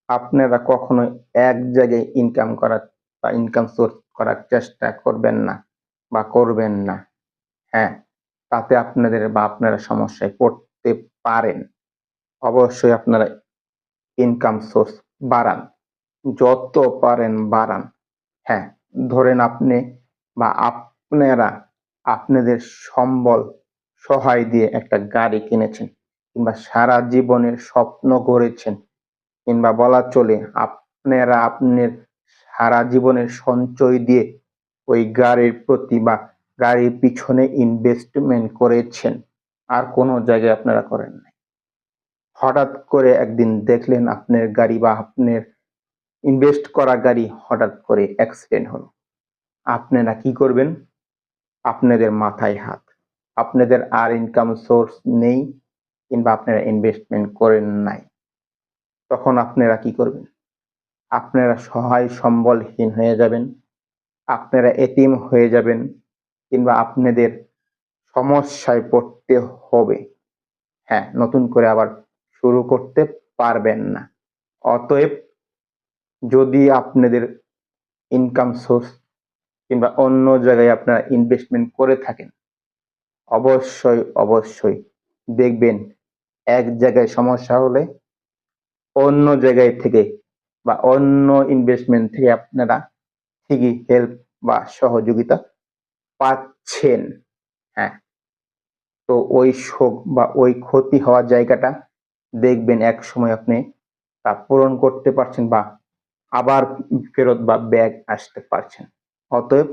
আপনারা কখনোই এক জায়গায় ইনকাম করার বা ইনকাম সোর্স করার চেষ্টা করবেন না বা করবেন না। হ্যাঁ, তাতে আপনাদের বা আপনারা সমস্যায় পড়তে পারেন। অবশ্যই আপনারা ইনকাম সোর্স বাড়ান। যত পারেন বাড়ান। হ্যাঁ, ধরেন আপনি বা আপনারা আপনাদের সম্বল সহায় দিয়ে একটা গাড়ি কিনেছেন কিংবা সারা জীবনের স্বপ্ন গড়েছেন কিংবা বলা চলে আপনারা আপনার সারা জীবনের সঞ্চয় দিয়ে ওই গাড়ির প্রতি বা গাড়ির পিছনে ইনভেস্টমেন্ট করেছেন। আর কোনো জায়গায় আপনারা করেন নাই। হঠাৎ করে একদিন দেখলেন আপনার গাড়ি বা আপনার ইনভেস্ট করা গাড়ি হঠাৎ করে অ্যাক্সিডেন্ট হলো। আপনারা কি করবেন? আপনাদের মাথায় হাত। আপনাদের আর ইনকাম সোর্স নেই কিংবা আপনারা ইনভেস্টমেন্ট করেন নাই। তখন আপনারা কি করবেন? আপনারা সহায় সম্বলহীন হয়ে যাবেন। আপনারা এতিম হয়ে যাবেন কিংবা আপনাদের সমস্যায় পড়তে হবে। হ্যাঁ, নতুন করে আবার শুরু করতে পারবেন না। অতএব যদি আপনাদের ইনকাম সোর্স কিংবা অন্য জায়গায় আপনারা ইনভেস্টমেন্ট করে থাকেন, অবশ্যই দেখবেন এক জায়গায় সমস্যা হলে অন্য জায়গায় থেকে বা অন্য ইনভেস্টমেন্ট থেকে আপনারা ঠিকই হেল্প বা সহযোগিতা পাচ্ছেন। হ্যাঁ, তো ওই শোক বা ওই ক্ষতি হওয়া জায়গাটা দেখবেন একসময় আপনি তা পূরণ করতে পারছেন বা আবার ফেরত বা ব্যাক আসতে পারছেন। অতএব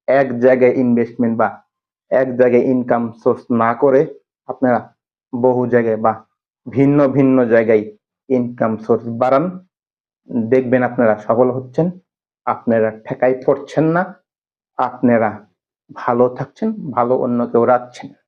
এক জায়গায় ইনভেস্টমেন্ট বা এক জায়গায় ইনকাম সোর্স না করে আপনারা বহু জায়গায় বা ভিন্ন জায়গায় ইনকাম সোর্স বাড়ান। দেখবেন আপনারা সফল হচ্ছেন, আপনারা ঠেকায় পড়ছেন না, আপনারা ভালো থাকছেন, ভালো অন্য কেউ রাখছেন।